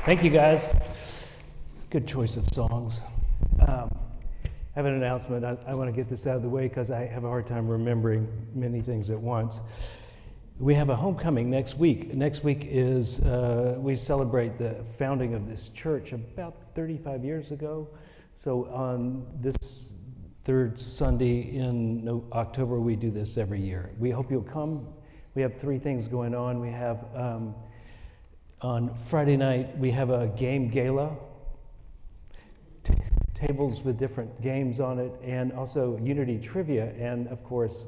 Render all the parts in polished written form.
Thank you, guys. Good choice of songs. I have an announcement. I want to get this out of the way because I have a hard time remembering many things at once. We have a homecoming next week. Next week is, we celebrate the founding of this church about 35 years ago. So on this third Sunday in October, we do this every year. We hope you'll come. We have three things going on. We have, on Friday night, we have a game gala, tables with different games on it, and also Unity trivia, and of course,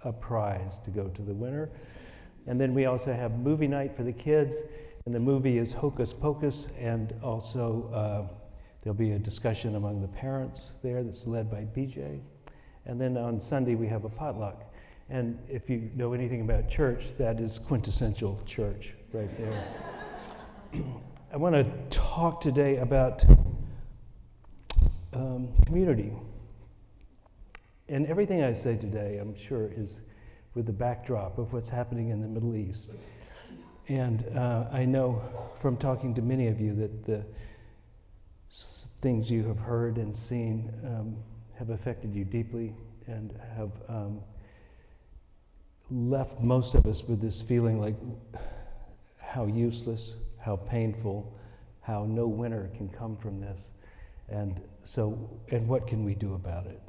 a prize to go to the winner. And then we also have movie night for the kids, and the movie is Hocus Pocus, and also there'll be a discussion among the parents there that's led by BJ. And then on Sunday, we have a potluck. And if you know anything about church, that is quintessential church right there. I want to talk today about community. And everything I say today, I'm sure, is with the backdrop of what's happening in the Middle East. And I know from talking to many of you that the things you have heard and seen have affected you deeply and have left most of us with this feeling like how useless, how painful, how no winner can come from this. And what can we do about it?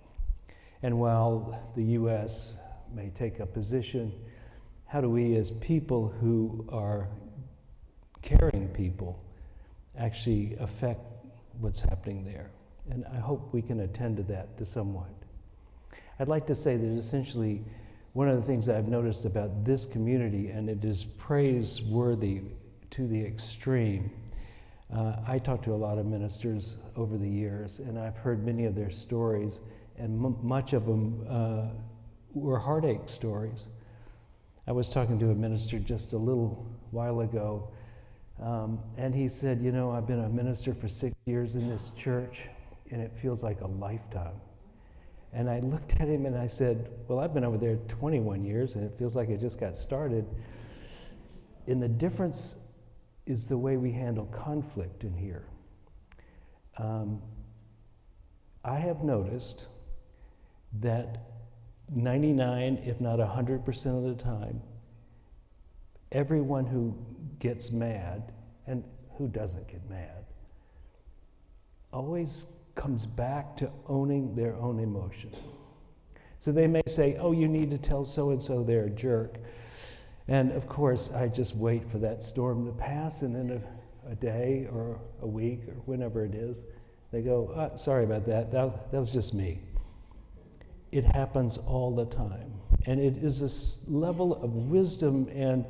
And while the U.S. may take a position, how do we as people who are caring people actually affect what's happening there? And I hope we can attend to that to somewhat. I'd like to say that essentially one of the things I've noticed about this community, and it is praiseworthy to the extreme, I talked to a lot of ministers over the years, and I've heard many of their stories, and much of them were heartache stories. I was talking to a minister just a little while ago, and he said, you know, I've been a minister for 6 years in this church, and it feels like a lifetime. And I looked at him and I said, well, I've been over there 21 years, and it feels like it just got started. And the difference is the way we handle conflict in here. I have noticed that 99, if not 100% of the time, everyone who gets mad, and who doesn't get mad, always comes back to owning their own emotion. So they may say, oh, you need to tell so-and-so they're a jerk. And of course, I just wait for that storm to pass, and then a day or a week or whenever it is, they go, sorry about that, that was just me. It happens all the time. And it is this level of wisdom and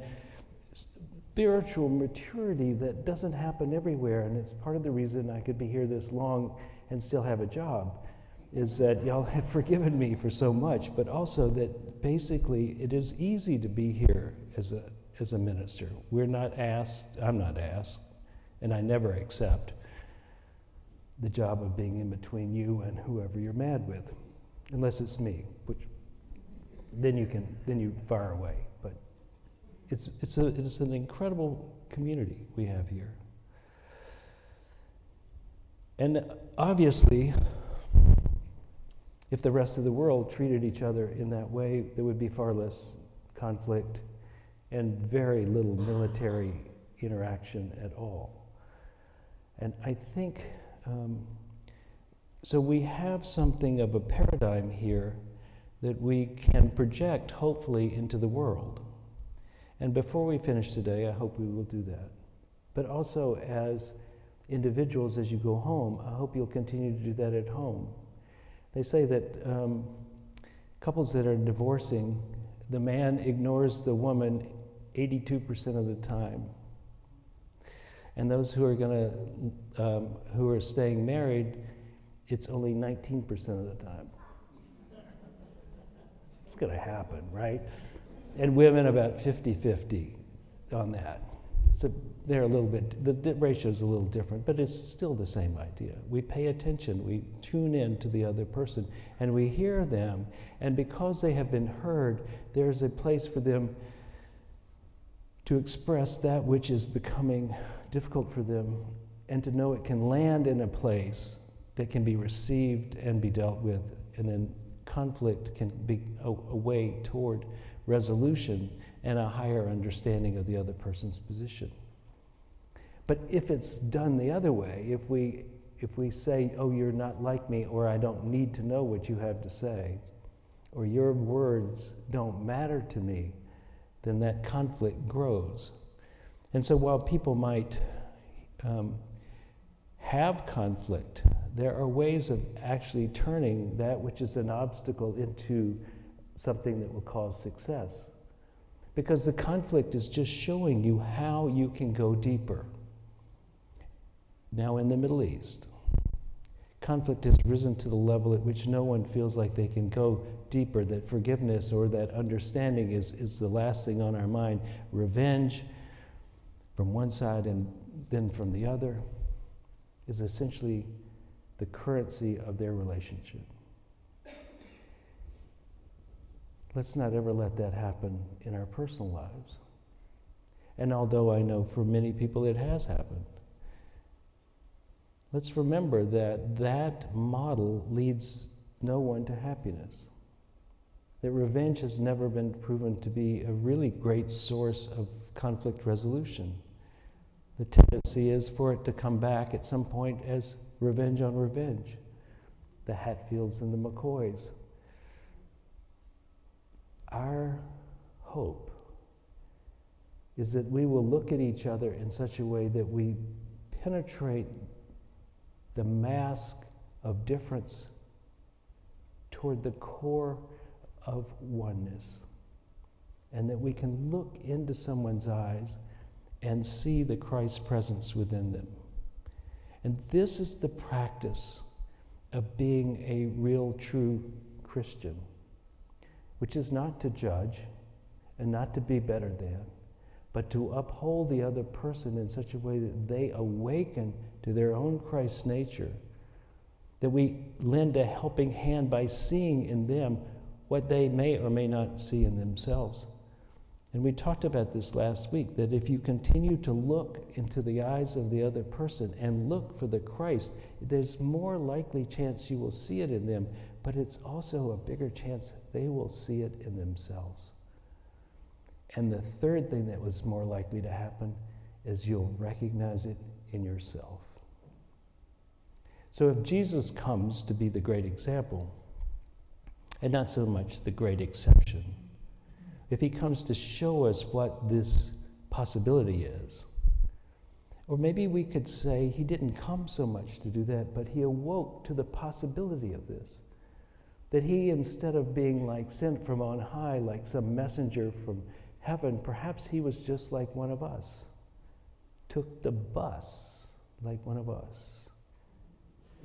spiritual maturity that doesn't happen everywhere, and it's part of the reason I could be here this long and still have a job, is that y'all have forgiven me for so much, but also that basically it is easy to be here as a minister. We're not asked, I'm not asked, and I never accept the job of being in between you and whoever you're mad with, unless it's me, which then you fire away. But it's an incredible community we have here. And obviously, if the rest of the world treated each other in that way, there would be far less conflict and very little military interaction at all. And I think, so we have something of a paradigm here that we can project, hopefully, into the world. And before we finish today, I hope we will do that. But also as individuals, as you go home, I hope you'll continue to do that at home. They say that couples that are divorcing, the man ignores the woman 82% of the time. And those who are who are staying married, it's only 19% of the time. It's gonna happen, right? And women about 50-50 on that. So they're a little bit, the ratio is a little different, but it's still the same idea. We pay attention, we tune in to the other person, and we hear them, and because they have been heard, there's a place for them to express that which is becoming difficult for them, and to know it can land in a place that can be received and be dealt with, and then conflict can be a way toward resolution and a higher understanding of the other person's position. But if it's done the other way, if we say, oh, you're not like me, or I don't need to know what you have to say, or your words don't matter to me, then that conflict grows. And so while people might have conflict, there are ways of actually turning that which is an obstacle into something that will cause success. Because the conflict is just showing you how you can go deeper. Now in the Middle East, conflict has risen to the level at which no one feels like they can go deeper, that forgiveness or that understanding is the last thing on our mind. Revenge from one side and then from the other is essentially the currency of their relationship. Let's not ever let that happen in our personal lives. And although I know for many people it has happened, let's remember that that model leads no one to happiness. That revenge has never been proven to be a really great source of conflict resolution. The tendency is for it to come back at some point as revenge on revenge. The Hatfields and the McCoys. Our hope is that we will look at each other in such a way that we penetrate the mask of difference toward the core of oneness, and that we can look into someone's eyes and see the Christ presence within them. And this is the practice of being a real, true Christian, which is not to judge and not to be better than, but to uphold the other person in such a way that they awaken to their own Christ nature, that we lend a helping hand by seeing in them what they may or may not see in themselves. And we talked about this last week, that if you continue to look into the eyes of the other person and look for the Christ, there's more likely chance you will see it in them, but it's also a bigger chance they will see it in themselves. And the third thing that was more likely to happen is you'll recognize it in yourself. So if Jesus comes to be the great example, and not so much the great exception, if he comes to show us what this possibility is, or maybe we could say he didn't come so much to do that, but he awoke to the possibility of this. That he, instead of being like sent from on high, like some messenger from heaven, perhaps he was just like one of us, took the bus like one of us,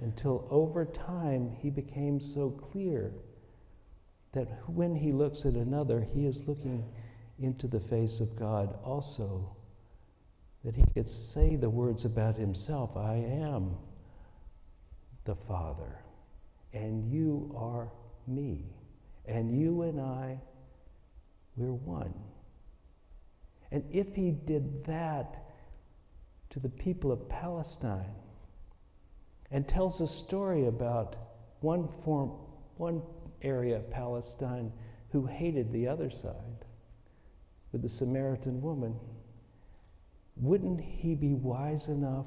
until over time he became so clear that when he looks at another, he is looking into the face of God also, that he could say the words about himself, I am the Father, and you are me, and you and I, we're one. And if he did that to the people of Palestine, and tells a story about one area of Palestine who hated the other side, with the Samaritan woman, wouldn't he be wise enough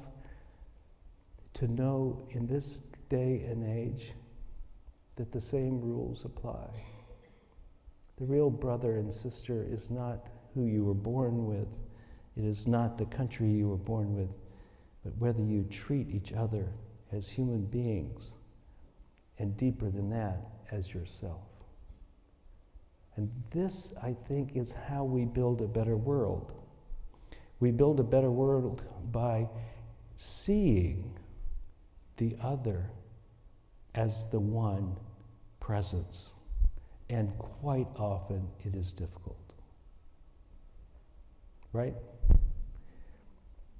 to know in this day and age that the same rules apply? The real brother and sister is not who you were born with. It is not the country you were born with, but whether you treat each other as human beings, and deeper than that, as yourself. And this, I think, is how we build a better world. We build a better world by seeing the other as the one presence. And quite often it is difficult. Right?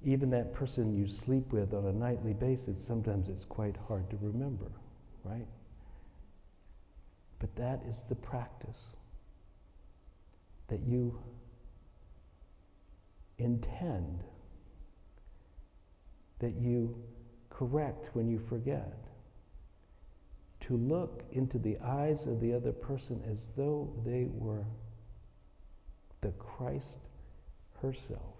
Even that person you sleep with on a nightly basis, sometimes it's quite hard to remember, right? But that is the practice, that you intend, that you correct when you forget, to look into the eyes of the other person as though they were the Christ herself,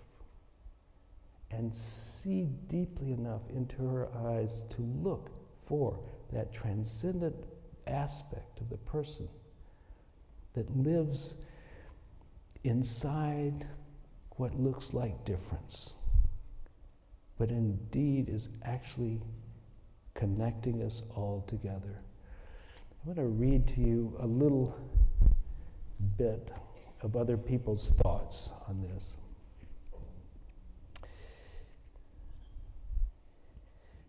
and see deeply enough into her eyes to look for that transcendent aspect of the person that lives inside what looks like difference, but indeed is actually connecting us all together. I'm going to read to you a little bit of other people's thoughts on this.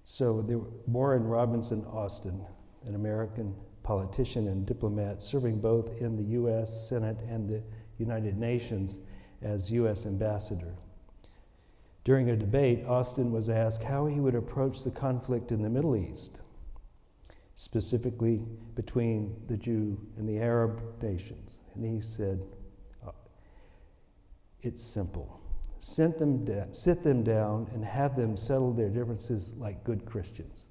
So there were Warren Robinson Austin, an American politician and diplomat serving both in the U.S. Senate and the United Nations as U.S. ambassador. During a debate, Austin was asked how he would approach the conflict in the Middle East, specifically between the Jew and the Arab nations. And he said, it's simple. Sit them down and have them settle their differences like good Christians.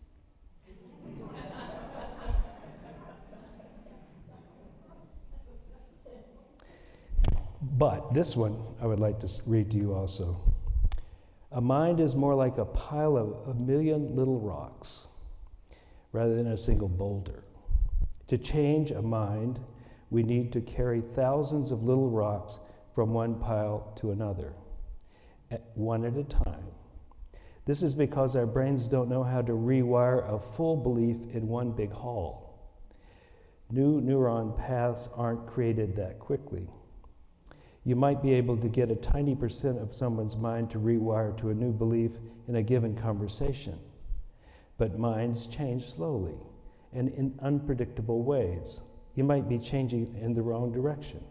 But this one I would like to read to you also. A mind is more like a pile of a million little rocks rather than a single boulder. To change a mind, we need to carry thousands of little rocks from one pile to another, one at a time. This is because our brains don't know how to rewire a full belief in one big haul. New neuron paths aren't created that quickly. You might be able to get a tiny percent of someone's mind to rewire to a new belief in a given conversation. But minds change slowly and in unpredictable ways. You might be changing in the wrong direction.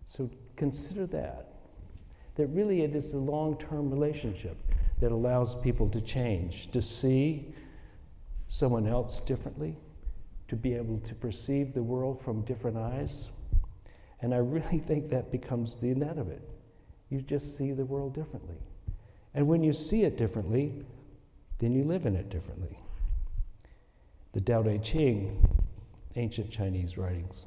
So consider that really it is the long-term relationship that allows people to change, to see someone else differently, to be able to perceive the world from different eyes. And I really think that becomes the net of it. You just see the world differently. And when you see it differently, then you live in it differently. The Tao Te Ching, ancient Chinese writings.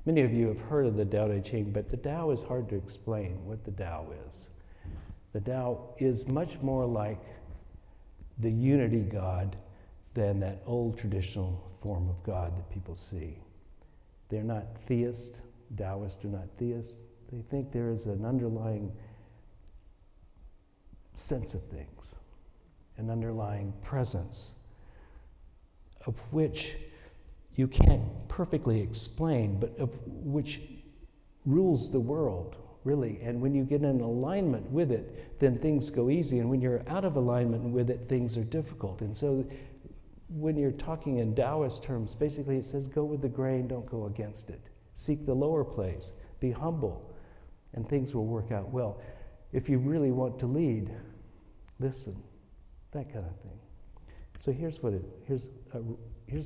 Many of you have heard of the Tao Te Ching, but the Tao is hard to explain what the Tao is. The Tao is much more like the unity God than that old traditional form of God that people see. They're not theists. Taoists are not theists. They think there is an underlying sense of things, an underlying presence of which you can't perfectly explain, but of which rules the world, really. And when you get in alignment with it, then things go easy. And when you're out of alignment with it, things are difficult. And so when you're talking in Taoist terms, basically it says go with the grain, don't go against it. Seek the lower place, be humble, and things will work out well. If you really want to lead, listen, that kind of thing. So here's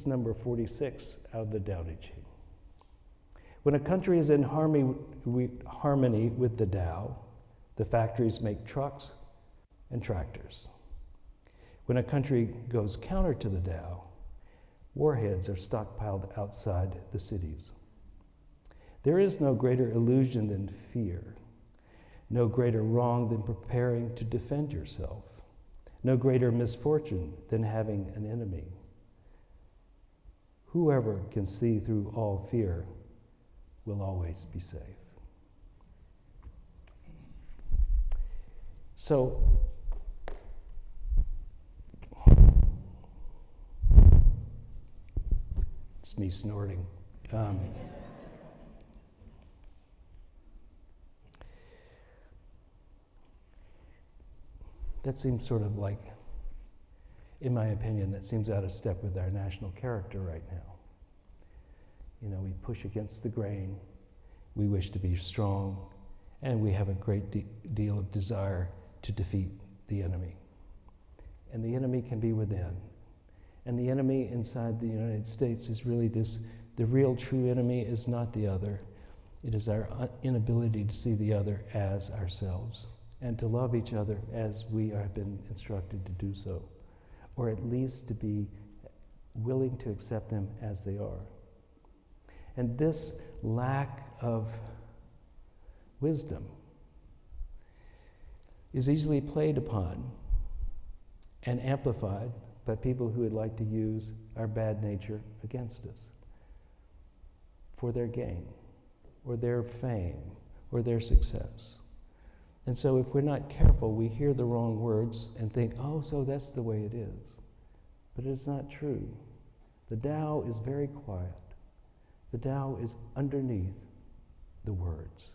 number 46 out of the Tao Te Ching. When a country is in harmony with the Tao, the factories make trucks and tractors. When a country goes counter to the Tao, warheads are stockpiled outside the cities. There is no greater illusion than fear, no greater wrong than preparing to defend yourself, no greater misfortune than having an enemy. Whoever can see through all fear will always be safe. So, it's me snorting. That seems sort of like, in my opinion, that seems out of step with our national character right now. You know, we push against the grain, we wish to be strong, and we have a great deal of desire to defeat the enemy. And the enemy can be within. And the enemy inside the United States is really this, the real true enemy is not the other. It is our inability to see the other as ourselves and to love each other as we have been instructed to do so, or at least to be willing to accept them as they are. And this lack of wisdom is easily played upon and amplified by people who would like to use our bad nature against us for their gain, or their fame, or their success. And so if we're not careful, we hear the wrong words and think, oh, so that's the way it is. But it's not true. The Tao is very quiet. The Tao is underneath the words.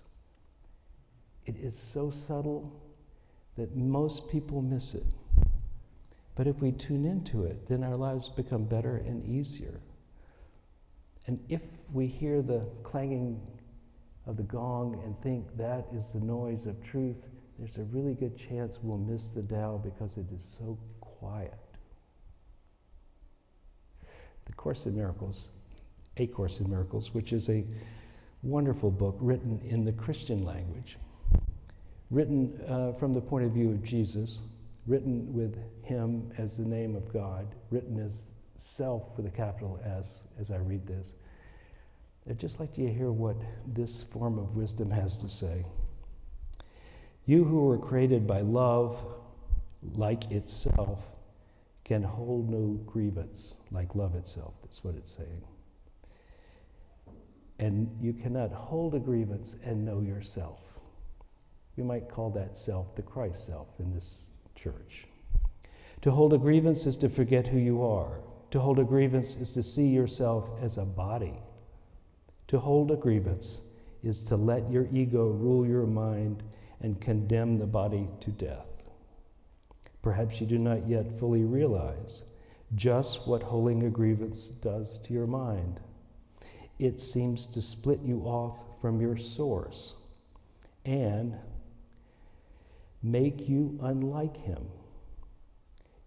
It is so subtle that most people miss it. But if we tune into it, then our lives become better and easier. And if we hear the clanging of the gong and think that is the noise of truth, there's a really good chance we'll miss the Tao because it is so quiet. The Course in Miracles, A Course in Miracles, which is a wonderful book written in the Christian language, written from the point of view of Jesus, written with Him as the name of God, written as self with a capital S, as I read this. I'd just like you to hear what this form of wisdom has to say. You who were created by love, like itself, can hold no grievance, like love itself. That's what it's saying. And you cannot hold a grievance and know yourself. We might call that self the Christ self in this church. To hold a grievance is to forget who you are. To hold a grievance is to see yourself as a body. To hold a grievance is to let your ego rule your mind and condemn the body to death. Perhaps you do not yet fully realize just what holding a grievance does to your mind. It seems to split you off from your source and make you unlike Him.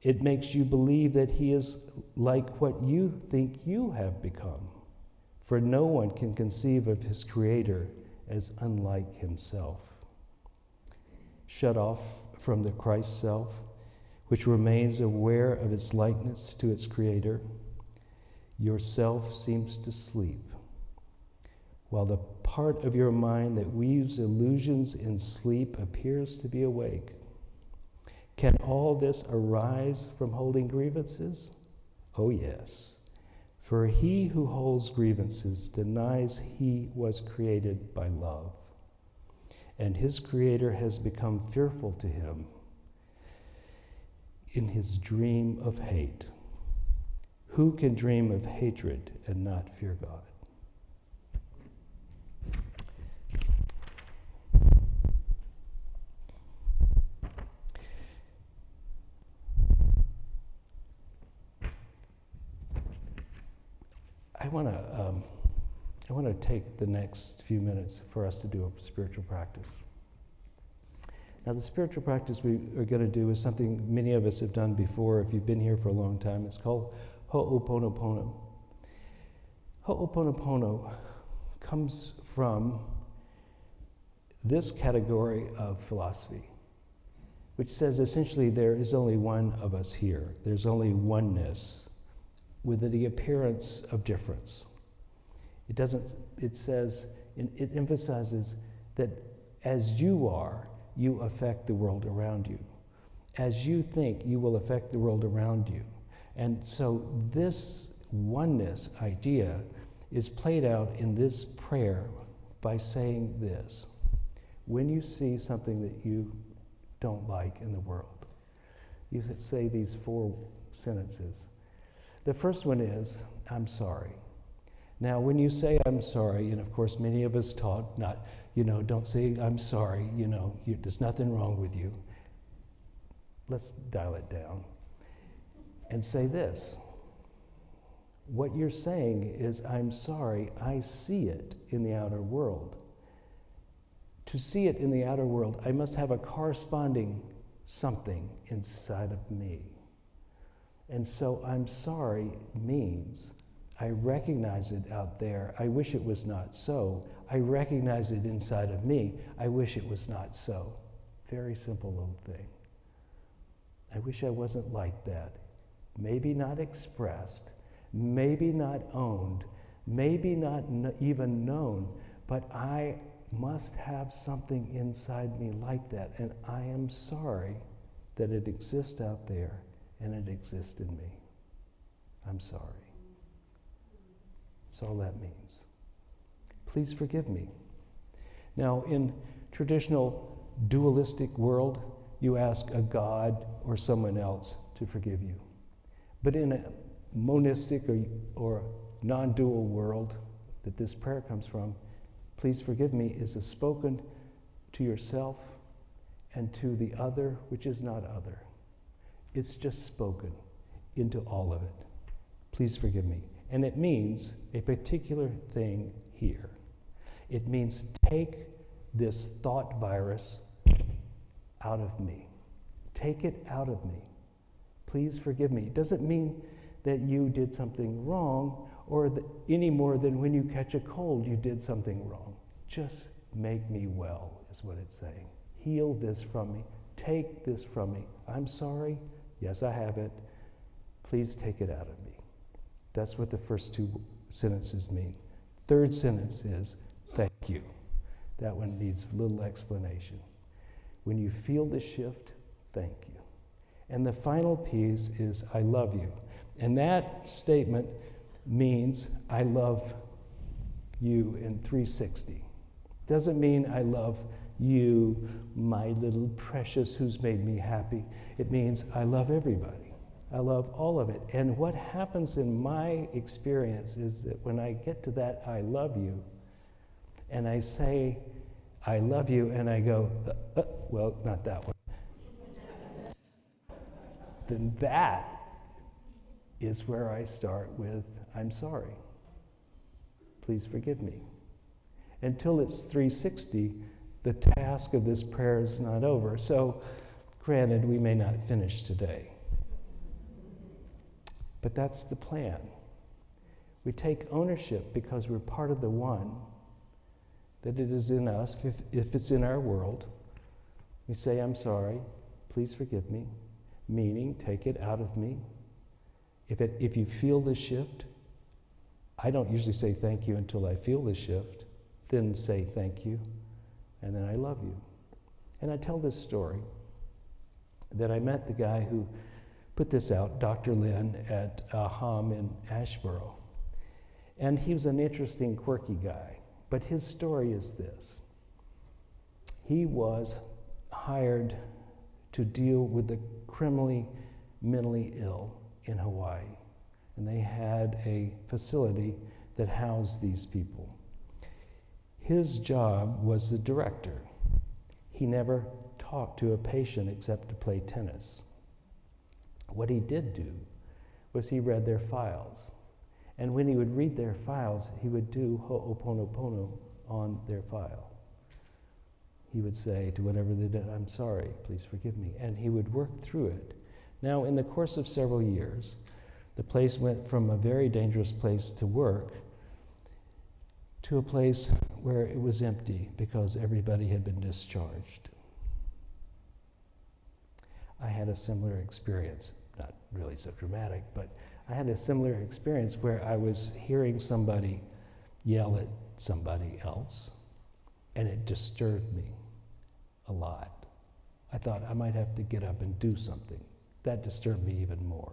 It makes you believe that He is like what you think you have become, for no one can conceive of his Creator as unlike himself. Shut off from the Christ self, which remains aware of its likeness to its Creator, your self seems to sleep, while the part of your mind that weaves illusions in sleep appears to be awake. Can all this arise from holding grievances? Oh yes, for he who holds grievances denies he was created by love, and his Creator has become fearful to him in his dream of hate. Who can dream of hatred and not fear God? I want to take the next few minutes for us to do a spiritual practice. Now, the spiritual practice we are going to do is something many of us have done before. If you've been here for a long time, it's called Ho'oponopono. Ho'oponopono comes from this category of philosophy, which says essentially there is only one of us here. There's only oneness with the appearance of difference. It emphasizes that as you are, you affect the world around you. As you think, you will affect the world around you. And so this oneness idea is played out in this prayer by saying this. When you see something that you don't like in the world, you say these 4 sentences. The first one is, I'm sorry. Now, when you say I'm sorry, and of course many of us taught not, don't say I'm sorry, there's nothing wrong with you. Let's dial it down and say this. What you're saying is, I'm sorry, I see it in the outer world. To see it in the outer world, I must have a corresponding something inside of me. And so I'm sorry means I recognize it out there. I wish it was not so. I recognize it inside of me. I wish it was not so. Very simple little thing. I wish I wasn't like that. Maybe not expressed, maybe not owned, maybe not even known, but I must have something inside me like that, and I am sorry that it exists out there and it exists in me. I'm sorry. That's all that means. Please forgive me. Now, in traditional dualistic world, you ask a god or someone else to forgive you. But in a monistic or non-dual world that this prayer comes from, please forgive me is a spoken to yourself and to the other, which is not other. It's just spoken into all of it. Please forgive me. And it means a particular thing here. It means take this thought virus out of me. Take it out of me. Please forgive me. It doesn't mean that you did something wrong or any more than when you catch a cold you did something wrong. Just make me well is what it's saying. Heal this from me. Take this from me. I'm sorry. Yes, I have it. Please take it out of me. That's what the first two sentences mean. Third sentence is, thank you. That one needs little explanation. When you feel the shift, thank you. And the final piece is, I love you. And that statement means I love you in 360. Doesn't mean I love you, my little precious who's made me happy. It means I love everybody. I love all of it. And what happens in my experience is that when I get to that I love you, and I say I love you, and I go, well, not that one. Then that is where I start with, I'm sorry. Please forgive me. Until it's 360, the task of this prayer is not over. So, granted, we may not finish today. But that's the plan. We take ownership because we're part of the one, that it is in us. If it's in our world, we say, I'm sorry, please forgive me, meaning take it out of me. If you feel the shift, I don't usually say thank you until I feel the shift, then say thank you, and then I love you. And I tell this story that I met the guy who put this out, Dr. Lynn, at HAM in Ashboro. And he was an interesting, quirky guy. But his story is this. He was hired to deal with the criminally, mentally ill in Hawaii. And they had a facility that housed these people. His job was the director. He never talked to a patient except to play tennis. What he did do was he read their files. And when he would read their files, he would do ho'oponopono on their file. He would say to whatever they did, I'm sorry, please forgive me. And he would work through it. Now, in the course of several years, the place went from a very dangerous place to work to a place where it was empty because everybody had been discharged. I had a similar experience, not really so dramatic, but I had a similar experience where I was hearing somebody yell at somebody else, and it disturbed me a lot. I thought I might have to get up and do something. That disturbed me even more.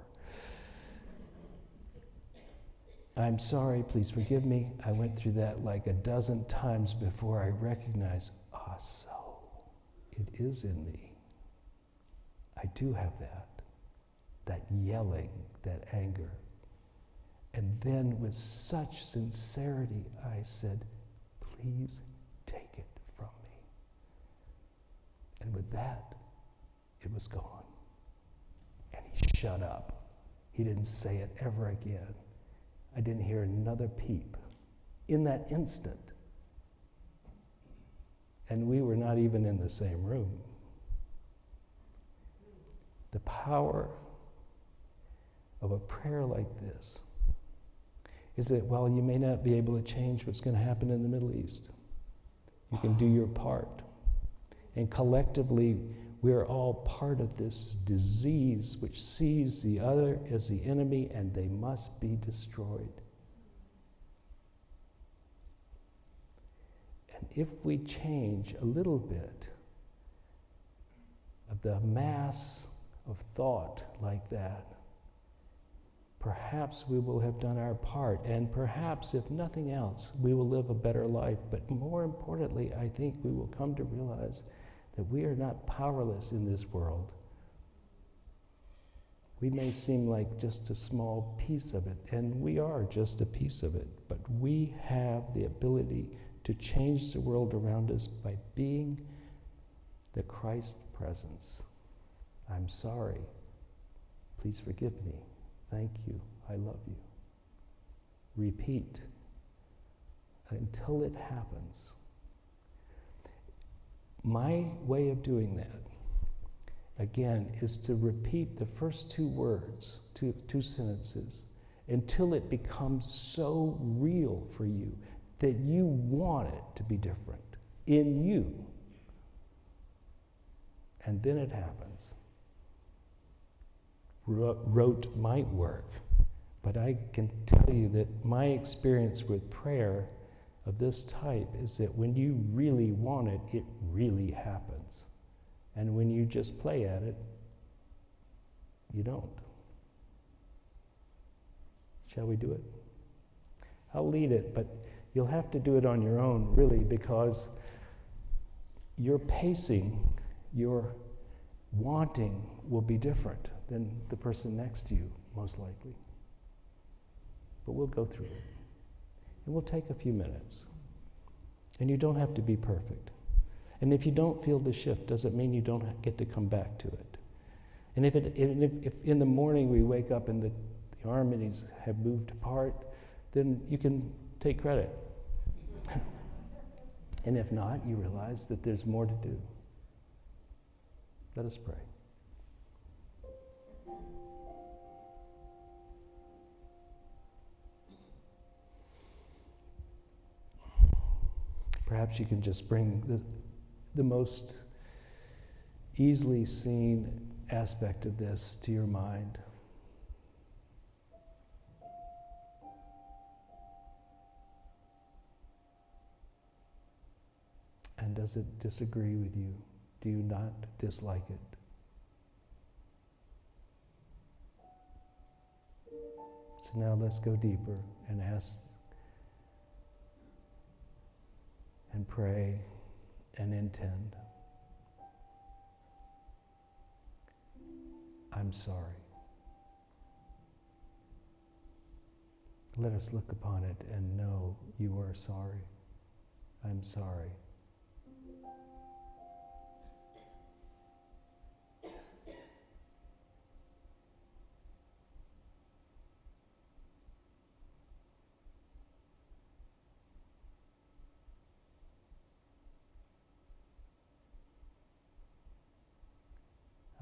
I'm sorry, please forgive me. I went through that like a dozen times before I recognized, so it is in me. I do have that yelling, that anger. And then with such sincerity, I said, please take it from me. And with that, it was gone. And he shut up. He didn't say it ever again. I didn't hear another peep in that instant. And we were not even in the same room. The power of a prayer like this is that while you may not be able to change what's going to happen in the Middle East, you can do your part. And collectively, we're all part of this disease which sees the other as the enemy, and they must be destroyed. And if we change a little bit of the mass of thought like that, perhaps we will have done our part, and perhaps, if nothing else, we will live a better life. But more importantly, I think we will come to realize that we are not powerless in this world. We may seem like just a small piece of it, and we are just a piece of it, but we have the ability to change the world around us by being the Christ presence. I'm sorry. Please forgive me. Thank you. I love you. Repeat until it happens. My way of doing that, again, is to repeat the first two words, two sentences, until it becomes so real for you that you want it to be different in you. And then it happens. Rote might work, but I can tell you that my experience with prayer of this type is that when you really want it, it really happens. And when you just play at it, you don't. Shall we do it? I'll lead it, but you'll have to do it on your own, really, because your pacing, your wanting will be different than the person next to you, most likely. But we'll go through it. And we'll take a few minutes. And you don't have to be perfect. And if you don't feel the shift, doesn't mean you don't get to come back to it. And if in the morning we wake up and the harmonies have moved apart, then you can take credit. And if not, you realize that there's more to do. Let us pray. Perhaps you can just bring the most easily seen aspect of this to your mind. And does it disagree with you? Do you not dislike it? So now let's go deeper and ask and pray and intend. I'm sorry. Let us look upon it and know you are sorry. I'm sorry.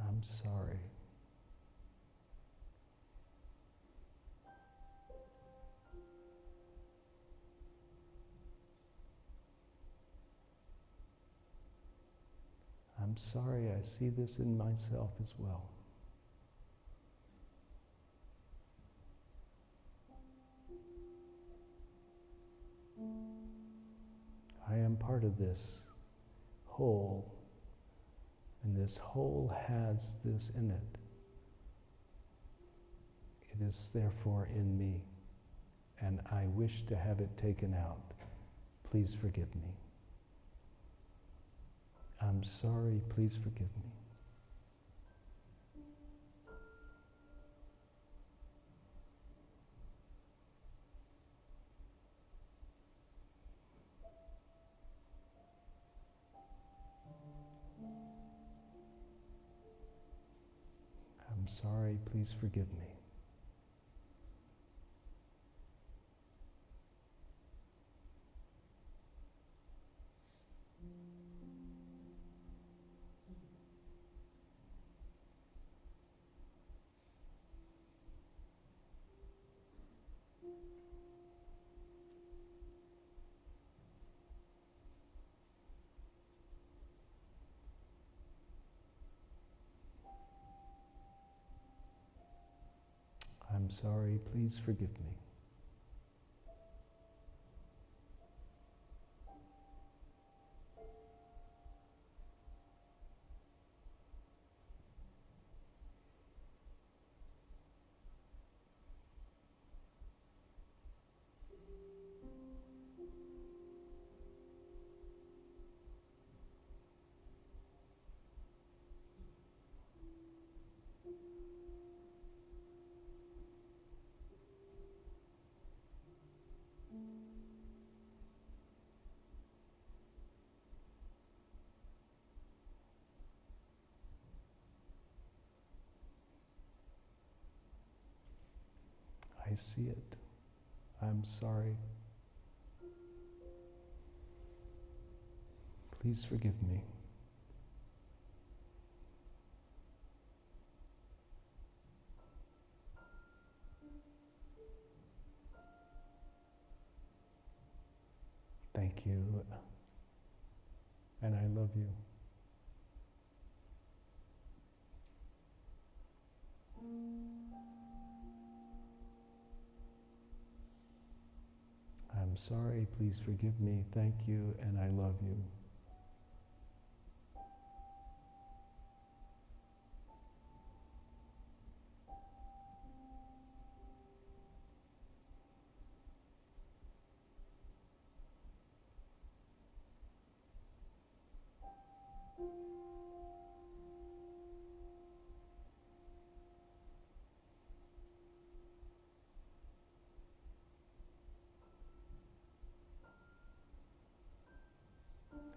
I'm sorry. I'm sorry, I see this in myself as well. I am part of this whole, and this whole has this in it. It is therefore in me, and I wish to have it taken out. Please forgive me. I'm sorry, please forgive me. I'm sorry, please forgive me. I'm sorry, please forgive me. I see it. I'm sorry. Please forgive me. Thank you, and I love you. I'm sorry, please forgive me. Thank you, and I love you.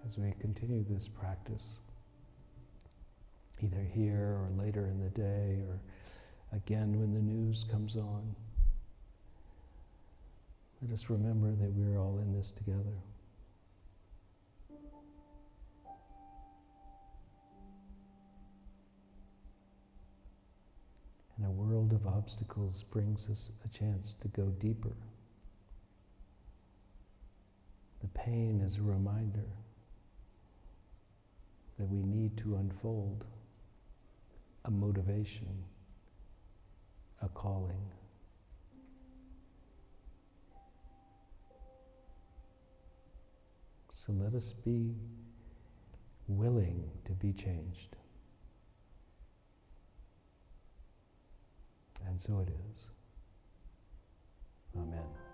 As we continue this practice, either here or later in the day or again when the news comes on, let us remember that we're all in this together. And a world of obstacles brings us a chance to go deeper. The pain is a reminder that we need to unfold a motivation, a calling. So let us be willing to be changed. And so it is. Amen.